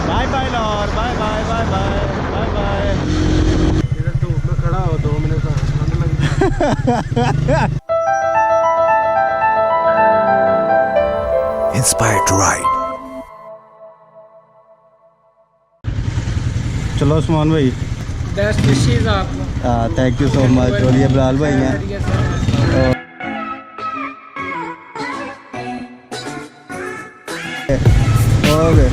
Bye bye Lahore, bye bye bye bye bye bye. इधर धूप में खड़ा हो 2 मिनट का ठंड लग इंस्पायर्ड टू राइड। चलो उस्मान भाई, बेस्ट विशेस आपको। Thank you so much. और ये बिलाल भाई हैं। ओके,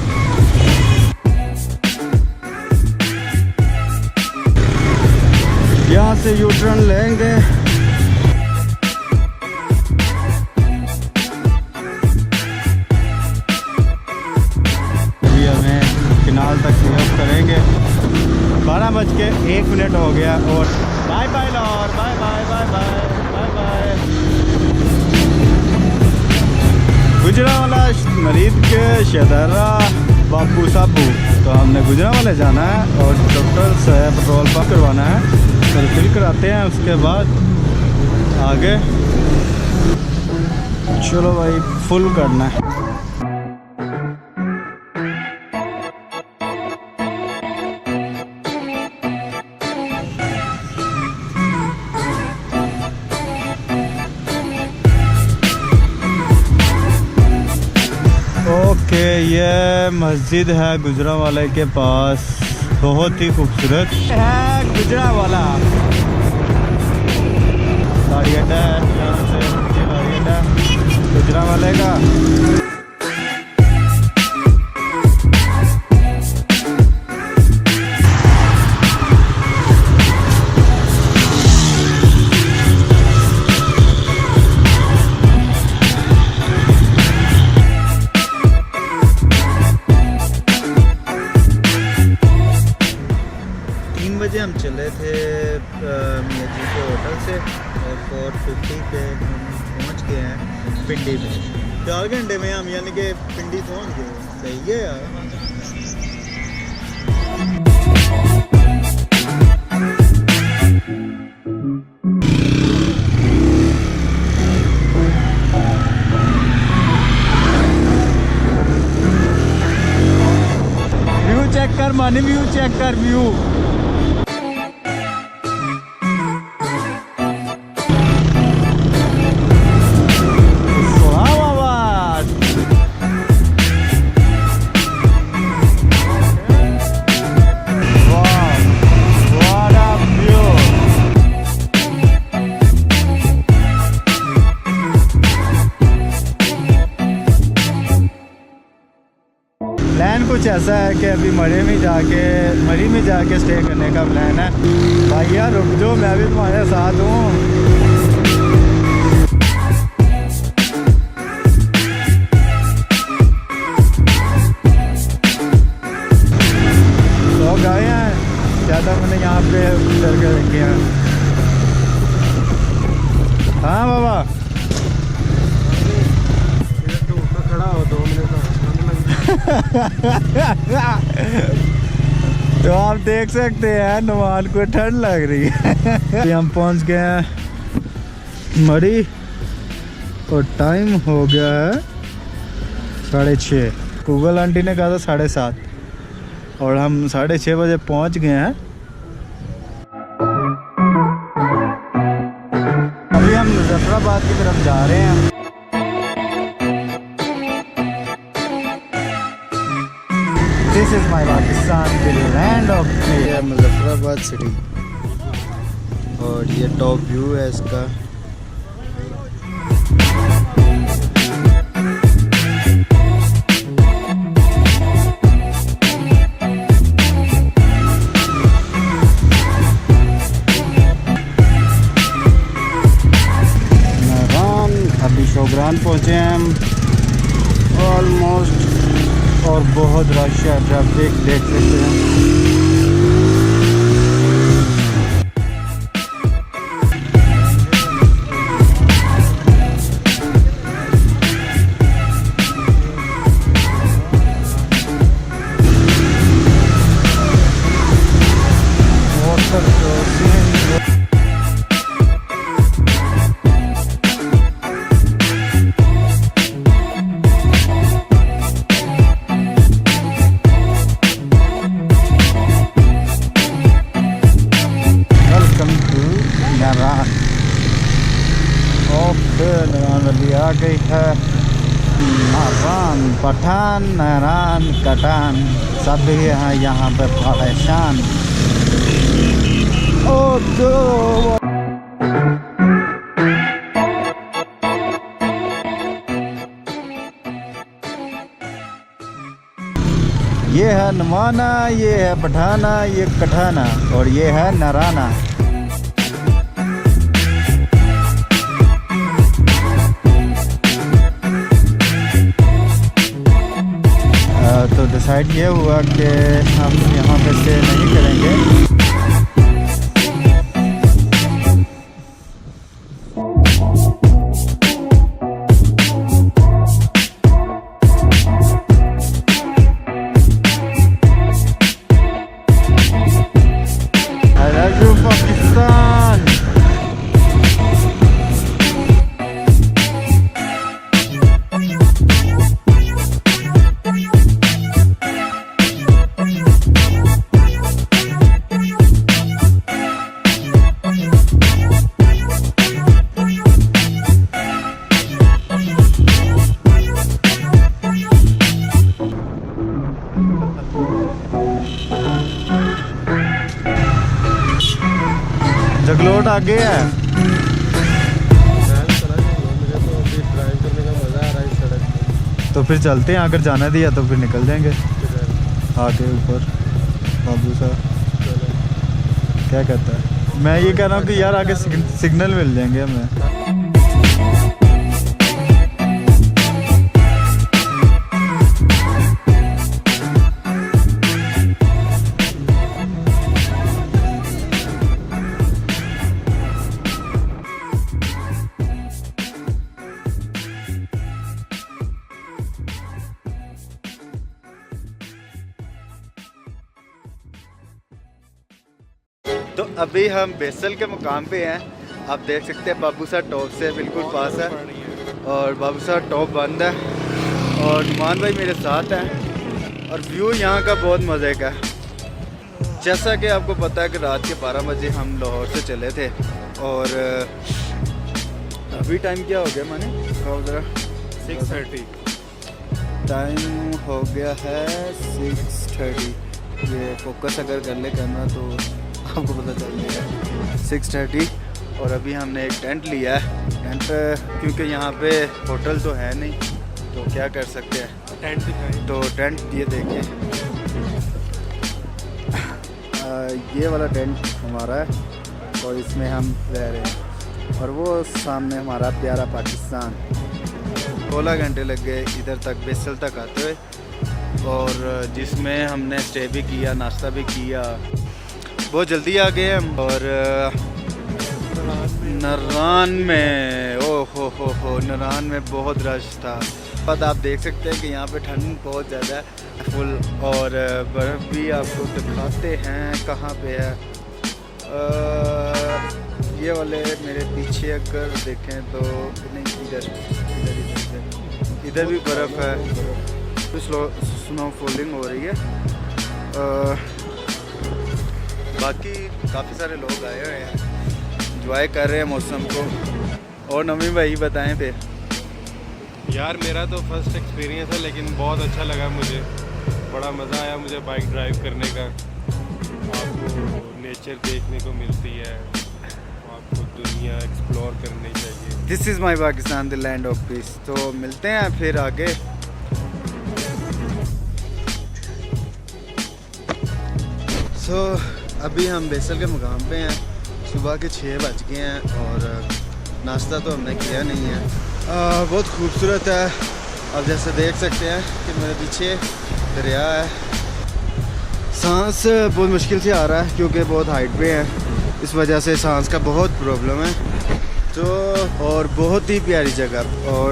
यहाँ से यू टर्न लेंगे। अभी हमें किनाल तक क्रॉस करेंगे। 12:01 हो गया। और bye bye Lahore, bye bye bye bye bye bye. Gujranwala मरीज के शहदारा बापू साबू, तो हमने गुजरावाला जाना है और डॉक्टर से पेट्रोल पंप करवाना है। तो फिल कराते हैं, उसके बाद आगे चलो भाई फुल करना है। ओके, ये मस्जिद है गुजरावाला के पास, बहुत ही खूबसूरत है गुजरावाला। गाड़ी अड्डा है, यहाँ से गाड़ी अड्डा गुजरावाला का। 3 बजे हम चले थे मियाँ जी के होटल से और 4:50 पे हम पहुँच गए हैं पिंडी में। 4 घंटे में हम यानी कि पिंडी पहुँच गए। सही है यार। व्यू चेक कर मानी, व्यू चेक कर व्यू। प्लान कुछ ऐसा है कि अभी मरी में जाके स्टे करने का प्लान है। भैया रुक जाओ, मैं भी तुम्हारे साथ हूँ। तो गए हैं ज़्यादा, मैंने यहाँ पे उतर के रखे हैं। हाँ बाबा, इधर धूप में खड़ा हो 2 मिनट का ठंड लग तो आप देख सकते हैं नुमान को ठंड लग रही है। हम पहुंच गए हैं मरी और टाइम हो गया है 6:30। गूगल आंटी ने कहा था 7:30 और हम 6:30 बजे पहुंच गए हैं। अभी हम मुजफ्फराबाद की तरफ जा रहे हैं। This is my Pakistan, the land of Muzaffarabad city. और ये टॉप व्यू है इसका। अभी शोग्रान पहुँचे हैं हम ऑलमोस्ट, और बहुत रश है, ट्रैफिक देख सकते हैं। जवान नारान कटान सब भी हैं यहाँ पे परेशान। ओ दो ये है नवाना, ये है पठाना, ये कठाना और ये है नराना। तो डिसाइड ये हुआ कि हम यहाँ पे स्टे नहीं करेंगे। पाकिस्तान जगलोट आगे है। तो फिर चलते हैं, अगर जाना दिया तो फिर निकल जाएंगे आगे ऊपर। बाबू साहब क्या कहता है? मैं ये कह रहा हूँ कि यार आगे सिग्नल मिल जाएंगे हमें। तो अभी हम बेसल के मुकाम पे हैं। आप देख सकते हैं बाबू साहब टॉप से बिल्कुल पास है और बाबू साहब टॉप बंद है और नुमान भाई मेरे साथ हैं और व्यू यहाँ का बहुत मज़े का है। जैसा कि आपको पता है कि रात के 12 बजे हम लाहौर से चले थे और अभी टाइम क्या हो गया माने ज़रा 6:30 टाइम हो गया है 6:30। ये फोकस अगर कर ले कैमरा तो आपको पता चल जाएगा 6:30। और अभी हमने एक टेंट लिया है। टेंट क्योंकि यहाँ पे होटल तो है नहीं तो क्या कर सकते हैं, टेंट दिखाएं। तो टेंट ये देखें, ये वाला टेंट हमारा है और इसमें हम रह रहे हैं। और वो सामने हमारा प्यारा पाकिस्तान। 16 घंटे लग गए इधर तक बेसल तक आते हुए और जिसमें हमने स्टे भी किया, नाश्ता भी किया। बहुत जल्दी आ गए हम और नरान में हो नरान में बहुत रश था। बट आप देख सकते हैं कि यहाँ पे ठंड बहुत ज़्यादा है फुल और बर्फ़ भी आपको दिखाते हैं कहाँ पे है। ये वाले मेरे पीछे अगर देखें तो नहीं, इधर भी बर्फ़ है, स्नो फॉलिंग हो रही है। बाकी काफ़ी सारे लोग आए हुए हैं, इंजॉय कर रहे हैं मौसम को। और नवी भाई बताएं फिर। यार मेरा तो फर्स्ट एक्सपीरियंस है लेकिन बहुत अच्छा लगा मुझे, बड़ा मज़ा आया मुझे बाइक ड्राइव करने का। आपको नेचर देखने को मिलती है, आपको दुनिया एक्सप्लोर करनी चाहिए। This is my Pakistan the land of peace. तो मिलते हैं फिर आगे। अभी हम बेसल के मुकाम पे हैं। सुबह के 6 बज गए हैं और नाश्ता तो हमने किया नहीं है। बहुत खूबसूरत है। आप जैसे देख सकते हैं कि मेरे पीछे दरिया है। सांस बहुत मुश्किल से आ रहा है क्योंकि बहुत हाइट पे है, इस वजह से सांस का बहुत प्रॉब्लम है। तो और बहुत ही प्यारी जगह। और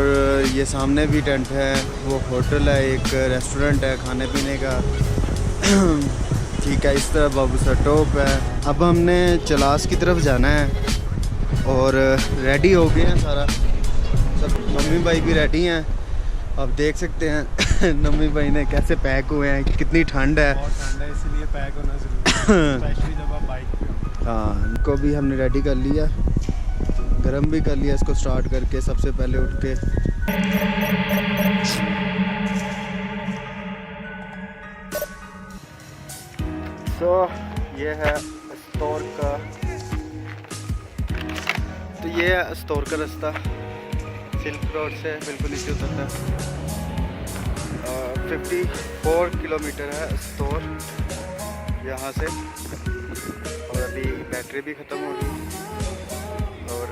ये सामने भी टेंट है, वो होटल है, एक रेस्टोरेंट है खाने पीने का। ठीक है, इस तरह बाबू सा टॉप है। अब हमने चलास की तरफ जाना है और रेडी हो गए हैं सारा सब। मम्मी भाई भी रेडी हैं, आप देख सकते हैं। मम्मी भाई ने कैसे पैक हुए हैं, कितनी ठंड है। बहुत ठंड है इसलिए पैक होना जरूरी है, स्पेशली जब आप बाइक पे हो। हाँ, इनको भी हमने रेडी कर लिया, गरम भी कर लिया इसको स्टार्ट करके सबसे पहले उठ के। तो ये है अस्तौर का, तो ये है अस्तौर का रास्ता, सिल्क रोड से बिल्कुल नीचे उतरता है। 54 किलोमीटर है अस्तौर यहाँ से, और अभी बैटरी भी ख़त्म हो गई और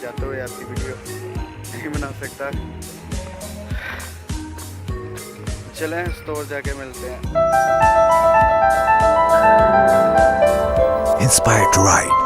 जाते हुए आपकी वीडियो नहीं बना सकता। चलें अस्तौर जाके मिलते हैं। Inspired to ride.